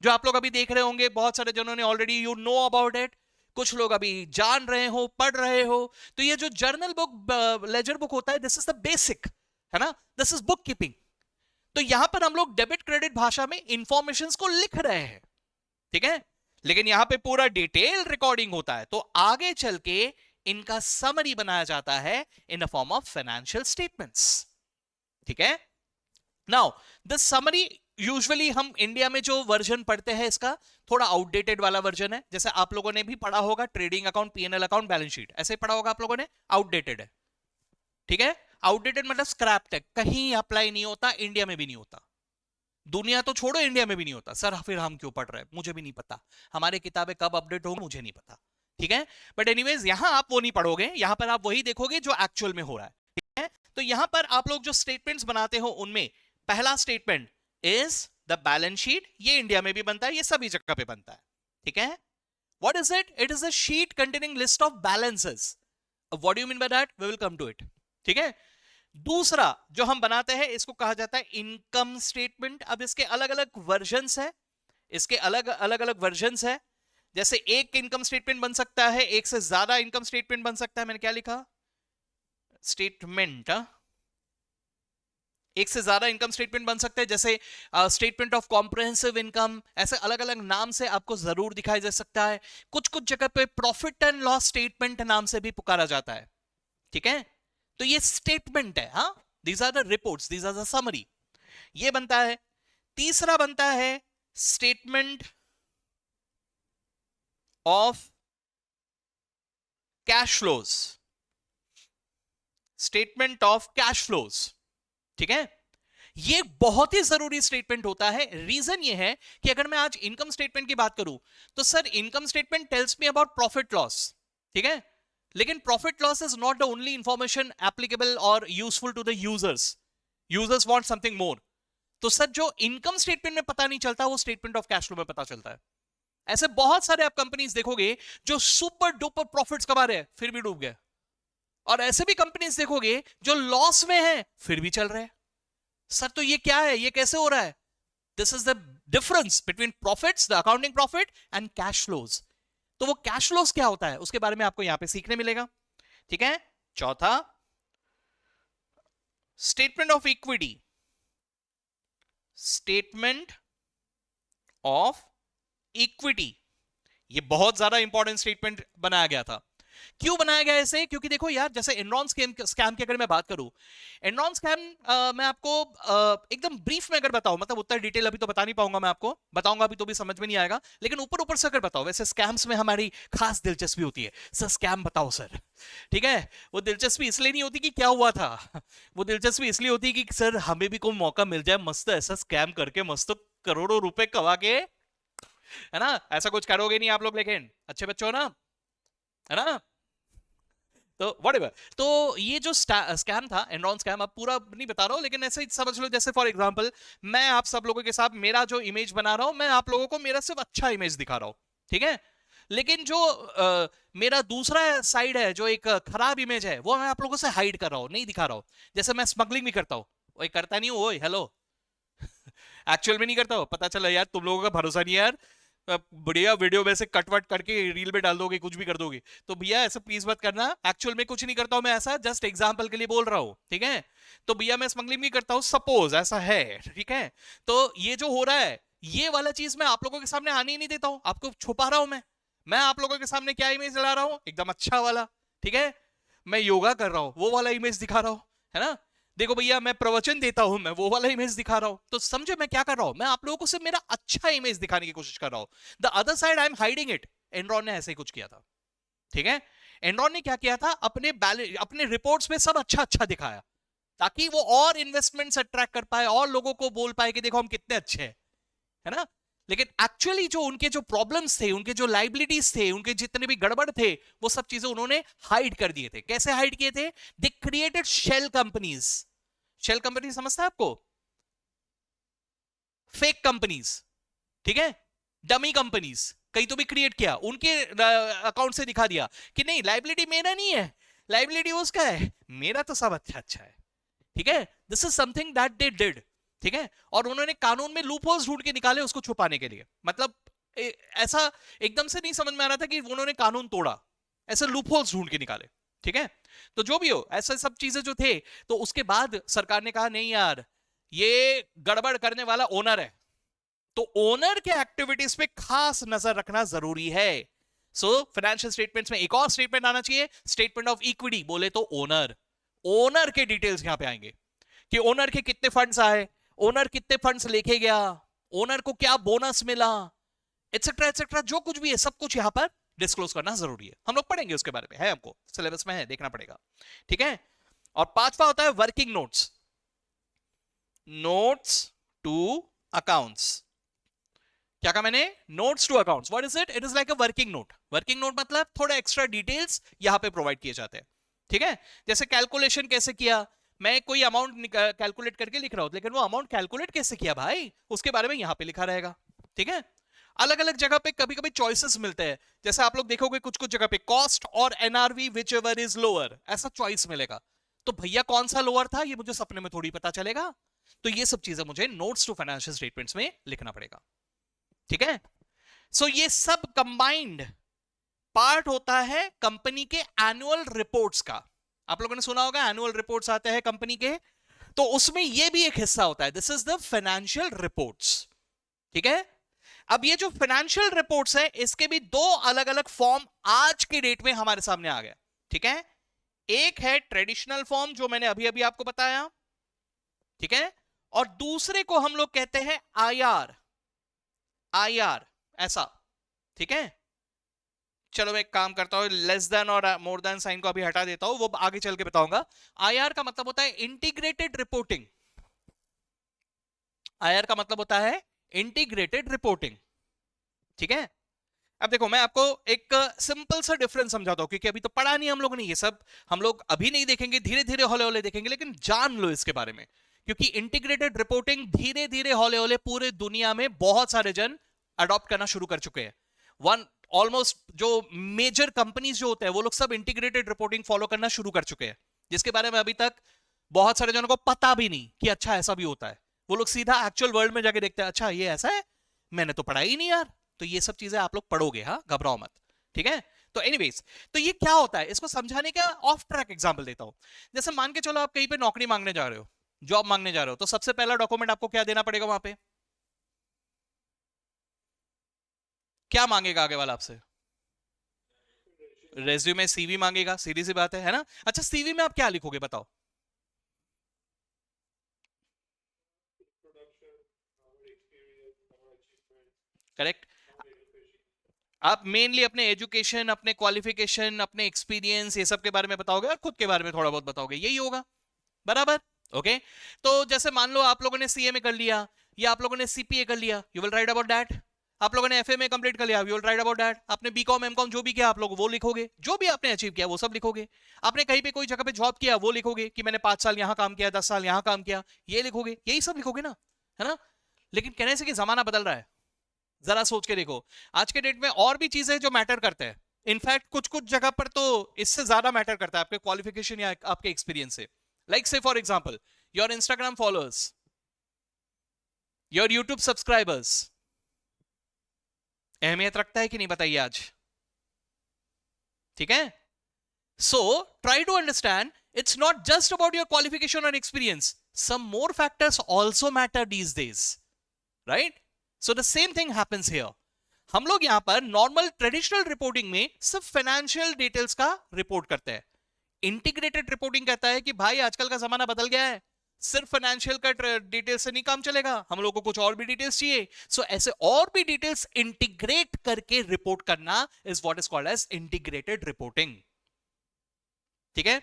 जो आप लोग अभी देख रहे होंगे. बहुत सारे जनों ने already you know about it, कुछ लोग अभी जान रहे हो, पढ़ रहे हो. तो ये जो जर्नल बुक, लेजर बुक होता है, दिस इज द बेसिक, है ना, दिस इज बुक कीपिंग. तो यहां पर हम लोग डेबिट क्रेडिट भाषा में इंफॉर्मेशंस को लिख रहे हैं. ठीक है, लेकिन यहां पे पूरा डिटेल रिकॉर्डिंग होता है. तो आगे चल के इनका समरी बनाया जाता है इन the form of financial statements. ठीक है, नाउ द समरी यूजुअली हम इंडिया में जो वर्जन पढ़ते हैं इसका थोड़ा आउटडेटेड वाला वर्जन है. जैसे आप लोगों ने भी पढ़ा होगा trading account, PNL account, balance sheet, ऐसे पढ़ा होगा आप लोगों ने. आउटडेटेड है. ठीक है, आउटडेटेड मतलब स्क्रैप्ड है, कहीं अप्लाई नहीं होता, इंडिया में भी नहीं होता. दुनिया तो छोड़ो, इंडिया में भी नहीं होता. सर फिर हम क्यों पढ़ रहे हैं? मुझे भी नहीं पता, हमारी किताबें कब अपडेट होंगी मुझे नहीं पता. ठीक है, बट एनीवेज यहां आप वो नहीं पढ़ोगे, यहां पर आप वही देखोगे जो एक्चुअल में हो रहा है. ठीक है, तो यहां पर आप लोग जो स्टेटमेंट्स बनाते हो उनमें पहला statement is the balance sheet. ये इंडिया में भी बनता है, ये सभी जगह पे बनता है. ठीक है, what is it? It is a sheet containing list of balances. What do you mean by that? We will come to it. ठीक है, दूसरा जो हम बनाते हैं इसको कहा जाता है इनकम स्टेटमेंट. अब इसके अलग अलग वर्जन्स है, इसके अलग अलग वर्जन्स है. जैसे एक इनकम स्टेटमेंट बन सकता है, एक से ज्यादा इनकम स्टेटमेंट बन सकता है. मैंने क्या लिखा? स्टेटमेंट. एक से ज्यादा इनकम स्टेटमेंट बन सकते हैं, जैसे स्टेटमेंट ऑफ कॉम्प्रिहेंसिव इनकम. ऐसे अलग अलग नाम से आपको जरूर दिखाई दे सकता है. कुछ कुछ जगह पे प्रॉफिट एंड लॉस स्टेटमेंट नाम से भी पुकारा जाता है. ठीक है, तो ये स्टेटमेंट है. हाँ, these are the reports, these are the summary. ये बनता है. तीसरा बनता है statement of cash flows. Statement of cash flows. ठीक है, ये बहुत ही जरूरी स्टेटमेंट होता है. रीजन ये है कि अगर मैं आज इनकम स्टेटमेंट की बात करूं तो sir income statement tells me about profit loss. ठीक है, लेकिन profit loss is not the only information applicable और useful to the users. Users want something more. तो सर जो इनकम स्टेटमेंट में पता नहीं चलता वो स्टेटमेंट ऑफ कैश फ्लो में पता चलता है. ऐसे बहुत सारे आप कंपनीज देखोगे जो सुपर डुपर प्रॉफिट्स कमा रहे हैं फिर भी डूब गए, और ऐसे भी कंपनीज देखोगे जो लॉस में है फिर भी चल रहे हैं. सर तो ये क्या है, ये कैसे हो रहा है? This is the difference between profits, the accounting profit and cash flows. तो वो कैश फ्लोज क्या होता है उसके बारे में आपको यहां पे सीखने मिलेगा. ठीक है, चौथा statement of equity. Statement of equity, ये बहुत ज्यादा इंपॉर्टेंट स्टेटमेंट बनाया गया था. क्यों बनाया गया इसे? क्योंकि देखो यार, जैसे एनरॉन स्कैम की अगर मैं बात करूं, एनरॉन स्कैम मैं आपको एकदम ब्रीफ में अगर बताऊं, मतलब उतना डिटेल अभी तो बता नहीं पाऊंगा, मैं आपको बताऊंगा अभी तो भी समझ में नहीं आएगा, लेकिन ऊपर ऊपर से अगर बताओ. वैसे स्कैम्स में हमारी खास दिलचस्पी होती है, सर स्कैम बताओ सर. ठीक है, वो दिलचस्पी इसलिए नहीं होती कि क्या हुआ था, वो दिलचस्पी इसलिए होती है कि सर हमें भी कोई मौका मिल जाए मस्त ऐसा स्कैम करके मस्त करोड़ों रुपए कमा के, है ना. ऐसा कुछ करोगे नहीं आप लोग, लेकिन अच्छे बच्चों ना, है ना. तो व्हाटएवर, तो ये जो स्कैम था, एनरॉन स्कैम, अब पूरा नहीं बता रहा हूं, लेकिन ऐसे ही समझ लो. जैसे फॉर एग्जांपल मैं आप सब लोगों के साथ मेरा जो इमेज बना रहा हूं, मैं आप लोगों को मेरा सिर्फ अच्छा इमेज दिखा रहा हूं. ठीक है, लेकिन जो मेरा दूसरा साइड है, जो एक खराब इमेज है, वो मैं आप लोगों से हाइड कर रहा हूं, नहीं दिखा रहा हूं. जैसे मैं स्मगलिंग भी करता हूं, वो करता नहीं हूं, ओए हेलो एक्चुअल में नहीं करता हूं. पता चला यार तुम लोगों का भरोसा नहीं है यार, बढ़िया वीडियो में से कटवट करके रील में डाल दोगे, कुछ भी कर दोगे, तो भैया ऐसा प्लीज मत करना। एक्चुअल में कुछ नहीं करता हूं मैं ऐसा, जस्ट एग्जांपल के लिए बोल रहा हूं, ठीक है। तो भैया मैं स्मगलिंग नहीं करता हूं, सपोज ऐसा है, ठीक है। तो ये जो हो रहा है, ये वाला चीज मैं आप लोगों के सामने आने ही नहीं देता हूं, आपको छुपा रहा हूं मैं आप लोगों के सामने क्या इमेज ला रहा हूं, एकदम अच्छा वाला, ठीक है। मैं योगा कर रहा हूं, वो वाला इमेज दिखा रहा हूं, है ना। देखो भैया मैं प्रवचन देता हूं, मैं वो वाला इमेज दिखा रहा हूं। तो समझे मैं क्या कर रहा हूं, मैं आप लोगों को सिर्फ मेरा अच्छा इमेज दिखाने की कोशिश कर रहा हूं। The other side I am hiding it. Enron ने ऐसे ही कुछ किया था, ठीक है। एनरॉन ने क्या किया था, अपने रिपोर्ट्स में सब अच्छा अच्छा दिखाया, ताकि वो और इन्वेस्टमेंट्स अट्रैक्ट कर पाए और लोगों को बोल पाए कि देखो हम कितने अच्छे हैं, है ना। लेकिन एक्चुअली जो उनके जो प्रॉब्लम्स थे, उनके जो लाइबिलिटीज थे, उनके जितने भी गड़बड़ थे, वो सब चीजें उन्होंने हाइड कर दिए थे। कैसे हाइड किए थे, they created shell companies. Shell company समझता है आपको, फेक कंपनीज, ठीक है, डमी कंपनीज, कहीं तो भी क्रिएट किया, उनके अकाउंट से दिखा दिया कि नहीं लाइबिलिटी मेरा नहीं है, लाइबिलिटी उसका है, मेरा तो सब अच्छा अच्छा है, ठीक है। This is something that they did, ठीक है। और उन्होंने कानून में लूप होल्स ढूंढ के निकाले उसको छुपाने के लिए, मतलब ऐसा एकदम से नहीं समझ में आ रहा था कि उन्होंने कानून तोड़ा, ऐसे लूप होल्स ढूंढ के निकाले, ठीक है। तो जो भी हो, ऐसे सब चीजें जो थे, तो उसके बाद सरकार ने कहा नहीं यार, ये गड़बड़ करने वाला ओनर है, तो ओनर के एक्टिविटीज पे खास नजर रखना जरूरी है। सो फाइनेंशियल स्टेटमेंट्स में एक और स्टेटमेंट आना चाहिए, स्टेटमेंट ऑफ इक्विटी, बोले तो ओनर, ओनर के डिटेल्स यहां पे आएंगे कि ओनर के कितने फंड्स आए, ओनर कितने फंड्स लेके गया, ओनर को क्या बोनस मिला, एटसेट्रा एटसेट्रा, जो कुछ भी है सब कुछ यहां पर डिस्क्लोज करना जरूरी है। हम लोग पढ़ेंगे उसके बारे में, है हमको सिलेबस में है, देखना पड़ेगा, ठीक है। और पांचवा होता है working notes, notes to accounts. क्या कहा मैंने, notes to accounts, what is it, it is like a working note. Working note मतलब थोड़ा एक्स्ट्रा डिटेल्स यहां पे प्रोवाइड किए जाते हैं, ठीक है। जैसे कैलकुलेशन कैसे किया, मैं कोई अमाउंट कैलकुलेट करके लिख रहा हूं, लेकिन वो अमाउंट कैलकुलेट कैसे किया भाई, उसके बारे में यहां पे लिखा रहेगा, ठीक है। अलग अलग जगह पे कभी कभी चॉइसेस मिलते हैं, जैसे आप लोग देखोगे कुछ कुछ जगह पे कॉस्ट और NRV which ever is lower, ऐसा चॉइस मिलेगा। तो भैया कौन सा लोअर था ये मुझे सपने में थोड़ी पता चलेगा, तो ये सब चीजें मुझे नोट्स टू फाइनेंशियल स्टेटमेंट्स में लिखना पड़ेगा, ठीक है। सो ये सब कंबाइंड पार्ट होता है कंपनी के एनुअल रिपोर्ट्स का। आप लोगों ने सुना होगा एनुअल रिपोर्ट्स आते हैं कंपनी के, तो उसमें ये भी एक हिस्सा होता है, this is the financial reports, ठीक है। अब ये जो फाइनेंशियल रिपोर्ट्स है, इसके भी दो अलग अलग फॉर्म आज की डेट में हमारे सामने आ गया, ठीक है। एक है ट्रेडिशनल फॉर्म जो मैंने अभी अभी आपको बताया, ठीक है, और दूसरे को हम लोग कहते हैं आईआर, आईआर ऐसा, ठीक है। चलो मैं एक काम करता हूं, लेस देन और मोर देन साइन को अभी हटा देता हूं, वो आगे चल के बताऊंगा। आईआर का मतलब होता है इंटीग्रेटेड रिपोर्टिंग, आईआर का मतलब होता है इंटीग्रेटेड रिपोर्टिंग, ठीक है। अब देखो मैं आपको एक सिंपल सा डिफरेंस समझाता हूं, क्योंकि अभी तो पढ़ा नहीं हम लोगों ने ये सब, हम लोग अभी नहीं देखेंगे, धीरे धीरे हौले हौले देखेंगे, लेकिन जान लो इसके बारे में, क्योंकि इंटीग्रेटेड रिपोर्टिंग धीरे धीरे हौले हौले पूरे दुनिया में बहुत सारे जन अडॉप्ट करना शुरू कर चुके हैं। वन ऑलमोस्ट जो मेजर कंपनीज जो होते हैं वो लोग सब इंटीग्रेटेड रिपोर्टिंग फॉलो करना शुरू कर चुके हैं, जिसके बारे में अभी तक बहुत सारे जनों को पता भी नहीं कि अच्छा ऐसा भी होता है। वो लोग सीधा एक्चुअल वर्ल्ड में जाके देखते हैं, अच्छा ये ऐसा है, मैंने तो पढ़ा ही नहीं यार। तो ये सब चीजें आप लोग पढ़ोगे, हाँ घबराओ मत, ठीक है। तो एनीवेज, तो ये क्या होता है इसको समझाने का ऑफ ट्रैक एग्जांपल देता हूं। जैसे मान के चलो आप कहीं पे नौकरी मांगने जा रहे हो, जॉब मांगने जा रहे हो, तो सबसे पहला डॉक्यूमेंट आपको क्या देना पड़ेगा वहां पे, क्या मांगेगा आगे वाला आपसे, रेज्यूमे सीवी मांगेगा, सीधी सी बात है ना। अच्छा सीवी में आप क्या लिखोगे बताओ, करेक्ट। आप मेनली अपने एजुकेशन, अपने क्वालिफिकेशन, अपने एक्सपीरियंस, ये सब के बारे में बताओगे और खुद के बारे में थोड़ा बहुत बताओगे, यही होगा, बराबर। ओके तो जैसे मान लो आप लोगों ने सीएमए कर लिया या आप लोगों ने सीपीए कर लिया, you will write about that. आप लोगों ने एफएमए कंप्लीट कर लिया, you will write about that. आपने बीकॉम एमकॉम जो भी किया आप लोग वो लिखोगे, जो भी आपने अचीव किया वो सब लिखोगे। आपने कहीं पे कोई जगह पे जॉब किया वो लिखोगे कि मैंने 5 साल यहां काम किया, 10 साल यहां काम किया, ये लिखोगे, यही सब लिखोगे ना, है ना। लेकिन कहने से कि जमाना बदल रहा है, जरा सोच के देखो, आज के डेट में और भी चीजें जो मैटर करते हैं, इनफैक्ट कुछ कुछ जगह पर तो इससे ज्यादा मैटर करता है आपके क्वालिफिकेशन या आपके एक्सपीरियंस से। Like say for example your Instagram followers, your YouTube subscribers, अहमियत रखता है कि नहीं बताइए आज? ठीक है, so try to understand it's not just about your qualification or experience, some more factors also matter these days, right? So the same thing happens here. हम लोग यहां पर नॉर्मल ट्रेडिशनल रिपोर्टिंग में सिर्फ फाइनेंशियल डिटेल्स का report करते हैं. Integrated reporting कहता है कि भाई आजकल का जमाना बदल गया है, सिर्फ फाइनेंशियल का डिटेल्स से नहीं काम चलेगा, हम लोग को कुछ और भी डिटेल्स चाहिए. सो ऐसे और भी डिटेल्स इंटीग्रेट करके रिपोर्ट करना is what is called as integrated reporting. ठीक है,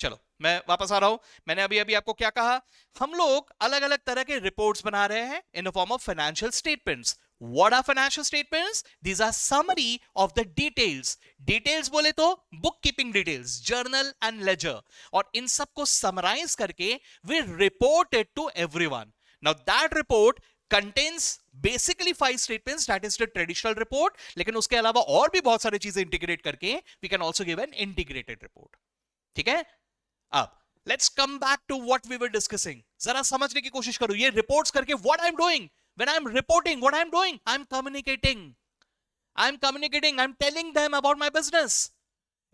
चलो मैं वापस आ रहा हूं. मैंने अभी अभी आपको क्या कहा, हम लोग अलग अलग तरह के रिपोर्ट्स बना रहे हैं इन the form of financial statements. What are financial statements? These are summary of the details. Details बोले तो bookkeeping details, journal and ledger. और इन सब को summarize करके we report it to everyone. Now that report contains basically 5 statements. That is the traditional report. लेकिन उसके अलावा और भी बहुत सारी चीजें integrate करके we can also give an integrated report. ठीक है, अब let's come back to what we were discussing. जरा समझने की कोशिश करो ये reports करके what I'm doing. When I'm reporting, what I'm doing, I'm communicating. I'm telling them about my business.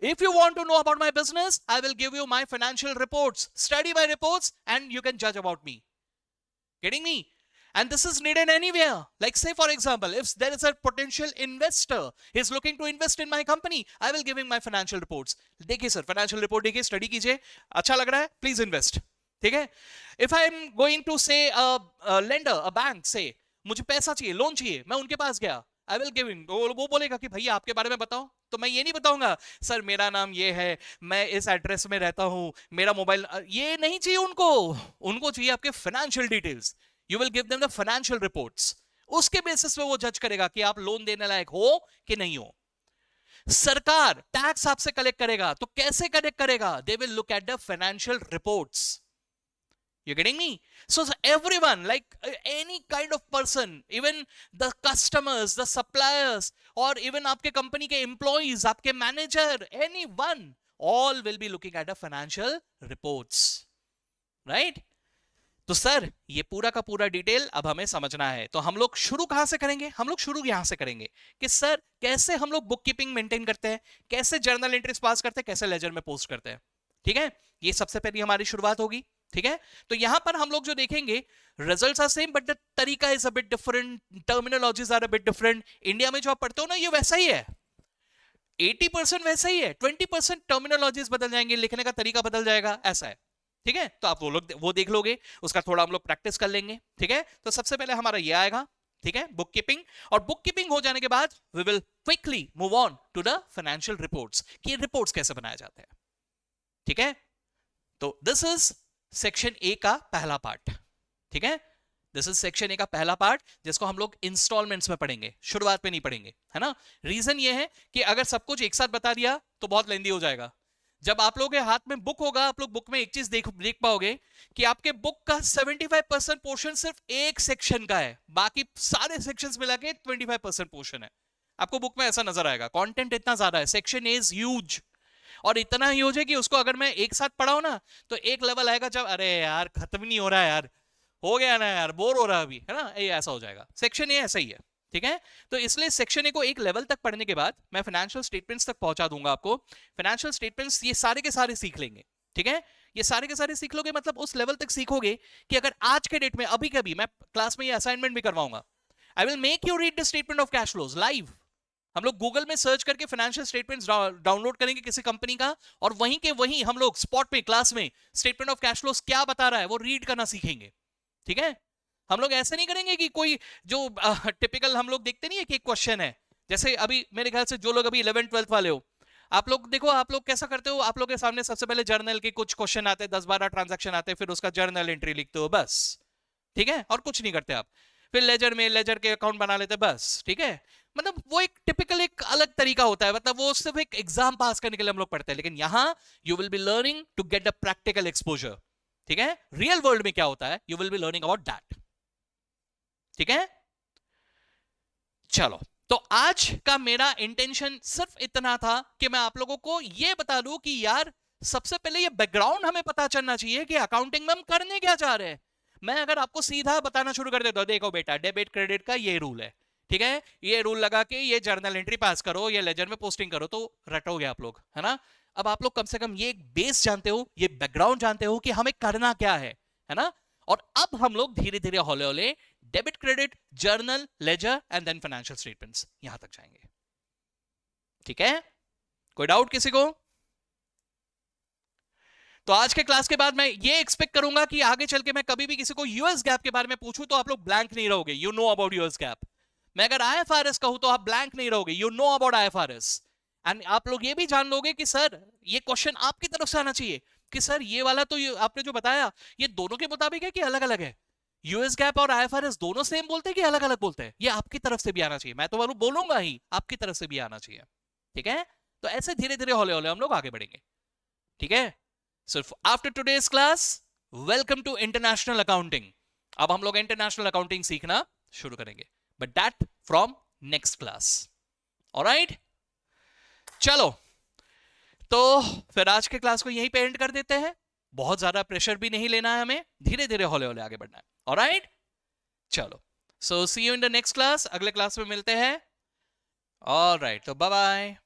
If you want to know about my business, I will give you my financial reports. Study my reports and you can judge about me. Getting me? And this is needed anywhere. Like say for example, if there is a potential investor, he's looking to invest in my company, I will give him my financial reports. देखिए sir, financial report देखिए, study कीजिए, अच्छा लग रहा है, please invest. ठीक है, if I am going to say lender a bank से मुझे पैसा चाहिए, लोन चाहिए, मैं उनके पास गया, आई विल गिव हिम, वो बोलेगा कि भैया आपके बारे में बताओ, तो मैं ये नहीं बताऊंगा सर मेरा नाम ये है, मैं इस एड्रेस में रहता हूं, मेरा मोबाइल, ये नहीं चाहिए उनको. उनको चाहिए आपके financial details. You will give them the financial reports. उसके बेसिस पे वो जज करेगा कि आप लोन देने लायक हो कि नहीं हो. सरकार टैक्स आपसे कलेक्ट करेगा, तो कैसे कलेक्ट करेगा? They will look at the financial reports. You getting me? So everyone, like any kind of person, even the customers, the suppliers, or even आपके company के employees, आपके manager, anyone, all will be looking at the financial reports, right? तो sir ये पूरा का पूरा detail अब हमें समझना है. तो हम लोग शुरू कहां से करेंगे? हम लोग शुरू यहां से करेंगे कि सर कैसे हम लोग बुक कीपिंग मेंटेन करते हैं, कैसे जर्नल एंट्रीज पास करते हैं, कैसे लेजर में पोस्ट करते हैं. ठीक है, ये सबसे पहली हमारी शुरुआत होगी. ठीक है, तो यहां पर हम लोग जो देखेंगे, results are same but the तरीका is a bit different, terminologies are a bit different. India में जो आप पढ़ते हो ना, ये वैसा ही है, 80% वैसा ही है, 20% टर्मिनोलॉजीज बदल जाएंगे, लिखने का तरीका बदल जाएगा, ऐसा है. ठीक है, तो आप वो देख लोगे, उसका थोड़ा हम लोग प्रैक्टिस कर लेंगे. ठीक है, तो सबसे पहले हमारा ये आएगा. ठीक है, बुक कीपिंग. और बुक कीपिंग हो जाने के बाद we will quickly move on to the financial reports, कि रिपोर्ट्स कैसे बनाए जाते हैं. ठीक है, तो दिस इज सेक्शन ए का पहला पार्ट. ठीक है, दिस इज सेक्शन ए का पहला पार्ट, जिसको हम लोग इंस्टॉलमेंट्स में पढ़ेंगे, शुरुआत में नहीं पढ़ेंगे, है ना. रीजन ये है कि अगर सब कुछ एक साथ बता दिया तो बहुत लेंदी हो जाएगा. जब आप लोगों के हाथ में बुक होगा, आप लोग बुक में एक चीज देख पाओगे कि आपके बुक का 75% पोर्शन सिर्फ एक सेक्शन का है, बाकी सारे सेक्शंस मिला के 25% पोर्शन है. आपको बुक में ऐसा नजर आएगा, कंटेंट इतना ज्यादा है, सेक्शन इज ह्यूज. और इतना ह्यूज है कि उसको अगर मैं एक साथ पढ़ाऊं ना, तो एक लेवल आएगा जब अरे यार खत्म नहीं हो रहा है यार, हो गया ना यार, बोर हो रहा है अभी, है ना, ये ऐसा हो जाएगा. सेक्शन ए ऐसा ही है. ठीक है, तो इसलिए सेक्शन ए को एक लेवल तक पढ़ने के बाद मैं फाइनेंशियल स्टेटमेंट्स तक पहुंचा दूंगा आपको. फाइनेंशियल स्टेटमेंट्स ये सारे के सारे सीख लेंगे. ठीक है, ये सारे के सारे सीख लोगे, मतलब उस लेवल तक सीखोगे कि अगर आज के डेट में अभी कभी मैं क्लास में ये असाइनमेंट भी करवाऊंगा, I will make you read the statement of cash flows live. हम लोग गूगल में सर्च करके फाइनेंशियल स्टेटमेंट्स डाउनलोड करेंगे किसी कंपनी का, और वहीं के वहीं हम लोग स्पॉट पे क्लास में स्टेटमेंट ऑफ कैश फ्लोज क्या बता रहा है वो रीड करना सीखेंगे. ठीक है, हम लोग ऐसे नहीं करेंगे कि कोई जो टिपिकल हम लोग देखते नहीं है कि एक क्वेश्चन है, जैसे अभी मेरे ख्याल से जो लोग अभी 11th-12th वाले हो, आप लोग देखो, आप लोग कैसा करते हो, आप लोग के सामने सबसे पहले जर्नल के कुछ क्वेश्चन आते हैं, 10-12 ट्रांजैक्शन आते हैं, फिर उसका जर्नल एंट्री लिखते हो बस. ठीक है, और कुछ नहीं करते आप. फिर लेजर में लेजर के अकाउंट बना लेते बस. ठीक है, मतलब वो एक टिपिकल एक अलग तरीका होता है, मतलब वो सिर्फ एक एग्जाम पास करने के लिए हम लोग पढ़ते हैं. लेकिन यहां you will be learning to get the practical exposure. ठीक है, रियल वर्ल्ड में क्या होता है, you will be learning about that. ठीक है, चलो, तो आज का मेरा इंटेंशन सिर्फ इतना था कि मैं आप लोगों को यह बता दूं कि यार सबसे पहले ये बैकग्राउंड हमें पता चलना चाहिए कि अकाउंटिंग में हम करने क्या चाह रहे हैं. मैं अगर आपको सीधा बताना शुरू कर देता हूं, देखो बेटा डेबिट क्रेडिट का ये रूल है, ठीक है, ये रूल लगा के ये जर्नल एंट्री पास करो, ये लेजर में पोस्टिंग करो, तो रटोगे आप लोग, है ना। अब आप लोग कम से कम ये एक बेस जानते हो, ये बैकग्राउंड जानते हो कि हमें करना क्या है ना। और अब हम लोग धीरे धीरे हौले हौले debit credit journal ledger and then financial statements यहां तक जाएंगे। ठीक है, कोई डाउट किसी को? तो आज के क्लास के बाद मैं ये एक्सपेक्ट करूंगा कि आगे चल के मैं कभी भी किसी को यूएस गैप के बारे में पूछूं तो आप लोग ब्लैंक नहीं रहोगे, you know about US gap. मैं अगर आईएफआरएस कहूं तो आप ब्लैंक नहीं रहोगे, you know about IFRS. And आप लोग ये भी जान लोगे कि सर ये क्वेश्चन आपकी तरफ से आना चाहिए कि सर ये वाला तो आपने जो बताया ये दोनों के मुताबिक है कि अलग अलग है, यूएस गैप और आईएफआरएस दोनों सेम बोलते हैं कि अलग अलग बोलते हैं, ये आपकी तरफ से भी आना चाहिए। मैं तो बोलूंगा ही, आपकी तरफ से भी आना चाहिए। ठीक है, तो ऐसे धीरे धीरे हौले हौले हम लोग आगे बढ़ेंगे। ठीक है, so after today's class welcome to international accounting. अब हम लोग इंटरनेशनल अकाउंटिंग सीखना शुरू करेंगे, but that from next class. Alright, चलो तो फिर आज के क्लास को यहीं पे एंड कर देते हैं। बहुत ज्यादा प्रेशर भी नहीं लेना है हमें, धीरे धीरे हौले हौले आगे बढ़ना है। ऑलराइट, चलो, so see you in the next class, अगले क्लास में मिलते हैं। ऑलराइट, तो बाय बाय।